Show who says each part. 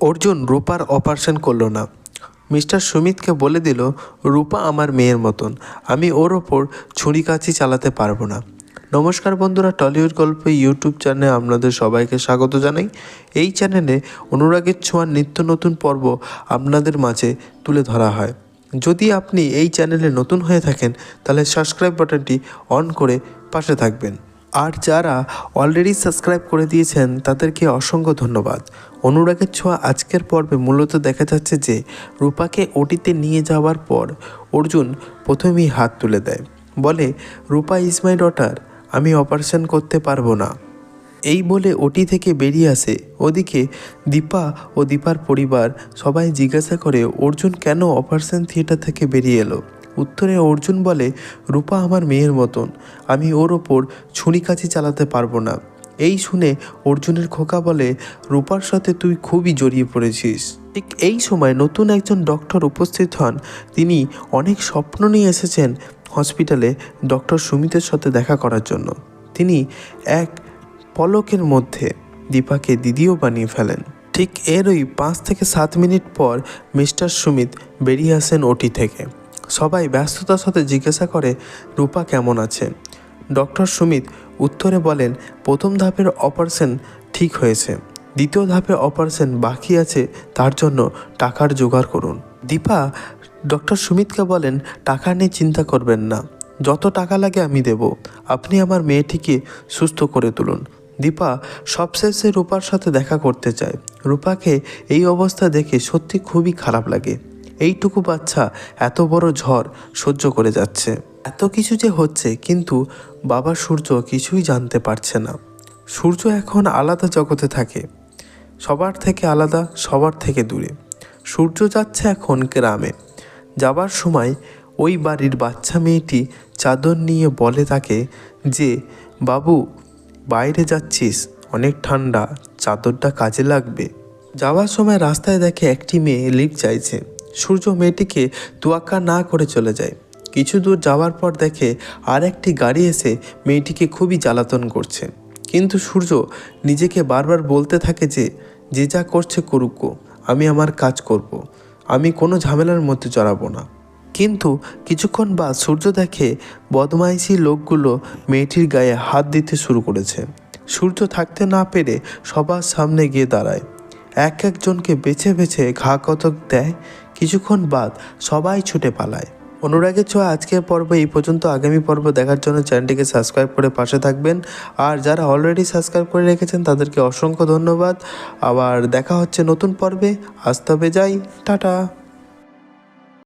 Speaker 1: অর্জুন রূপার অপারেশন করলো না। মিস্টার সুমিতকে বলে দিল, রূপা আমার মেয়ের মতন, আমি ওর ওপর ছুরি-কাঁচি চালাতে পারবো না। নমস্কার বন্ধুরা, টলিউড গল্প ইউটিউব চ্যানেলে আপনাদের সবাইকে স্বাগত জানাই। এই চ্যানেলে অনুরাগের ছোঁয়ার নিত্য নতুন পর্ব আপনাদের মাঝে তুলে ধরা হয়। যদি আপনি এই চ্যানেলে নতুন হয়ে থাকেন তাহলে সাবস্ক্রাইব বাটনটি অন করে পাশে থাকবেন। আর যারা অলরেডি সাবস্ক্রাইব করে দিয়েছেন তাদেরকে অসংখ্য ধন্যবাদ। অনুরাগের ছোঁয়া আজকের পর্বে মূলত দেখা যাচ্ছে যে রূপাকে ওটিতে নিয়ে যাওয়ার পর অর্জুন প্রথমেই হাত তুলে দেয়, বলে, রূপা ইজ মাই ডটার, আমি অপারেশন করতে পারবো না। এই বলে ওটি থেকে বেরিয়ে আসে। ওদিকে দীপা ও দীপার পরিবার সবাই জিজ্ঞাসা করে অর্জুন কেন অপারেশন থিয়েটার থেকে বেরিয়ে এলো। উত্তরে অর্জুন বলে, রূপা আমার মেয়ের মতন, আমি ওর ওপর ছুরি-কাঁচি চালাতে পারবো না। এই শুনে অর্জুনের খোকা বলে, রূপার সাথে তুই খুবই জড়িয়ে পড়েছিস। ঠিক এই সময় নতুন একজন ডক্টর উপস্থিত হন। তিনি অনেক স্বপ্ন নিয়ে এসেছেন হসপিটালে ডক্টর সুমিতের সাথে দেখা করার জন্য। তিনি এক পলকের মধ্যে দীপাকে দিদিও বানিয়ে ফেলেন। ঠিক এরই 5 থেকে 7 মিনিট পর মিস্টার সুমিত বেরিয়ে আসেন ওটি থেকে। সবাই ব্যস্ততার সাথে জিজ্ঞাসা করে, রূপা কেমন আছে? ডক্টর সুমিত উত্তরে বলেন, প্রথম ধাপের অপারেশন ঠিক হয়েছে, দ্বিতীয় ধাপের অপারেশন বাকি আছে, তার জন্য টাকার জোগাড় করুন। দীপা ডক্টর সুমিতকে বলেন, টাকা নিয়ে চিন্তা করবেন না, যত টাকা লাগে আমি দেব, আপনি আমার মেয়েটিকে সুস্থ করে তুলুন। দীপা সবশেষে রূপার সাথে দেখা করতে চায়। রূপাকে এই অবস্থা দেখে সত্যি খুবই খারাপ লাগে। এইটুকু বাচ্চা এত বড় ঝড় সহ্য করে যাচ্ছে, এত কিছু যে হচ্ছে, কিন্তু বাবা সূর্য কিছুই জানতে পারছে না। সূর্য এখন আলাদা জগতে থাকে, সবার থেকে আলাদা, সবার থেকে দূরে। সূর্য যাচ্ছে এখন গ্রামে। যাবার সময় ওই বাড়ির বাচ্চা মেয়েটি চাদর নিয়ে বলে তাকে যে, বাবু বাইরে যাচ্ছিস, অনেক ঠান্ডা, চাদরটা কাজে লাগবে। যাওয়ার সময় রাস্তায় দেখে একটি মেয়ে লিফট চাইছে। সূর্য মেয়েটিকে তোয়াক্কা না করে চলে যায়। কিছু দূর যাওয়ার পর দেখে আর একটি গাড়ি এসে মেয়েটিকে খুবই জ্বালাতন করছে। কিন্তু সূর্য নিজেকে বারবার বলতে থাকে যে যা করছে করুক, আমি আমার কাজ করব, আমি কোনো ঝামেলার মধ্যে জড়াবো না। কিন্তু কিছুক্ষণ বাদ সূর্য দেখে বদমাইশি লোকগুলো মেয়েটির গায়ে হাত দিতে শুরু করেছে। সূর্য থাকতে না পেরে সবার সামনে গিয়ে দাঁড়ায়, এক একজনকে বেছে বেছে ঘা কতক দেয়। কিছুক্ষণ বাদ সবাই ছুটে পালায়। অনুরাগের ছোঁয়া আজকের পর্ব এই পর্যন্ত। আগামী পর্ব দেখার জন্য চ্যানেলটিকে সাবস্ক্রাইব করে পাশে থাকবেন। আর যারা অলরেডি সাবস্ক্রাইব করে রেখেছেন তাদেরকে অসংখ্য ধন্যবাদ। আবার দেখা হচ্ছে নতুন পর্বে। আজ তবে যাই, টাটা।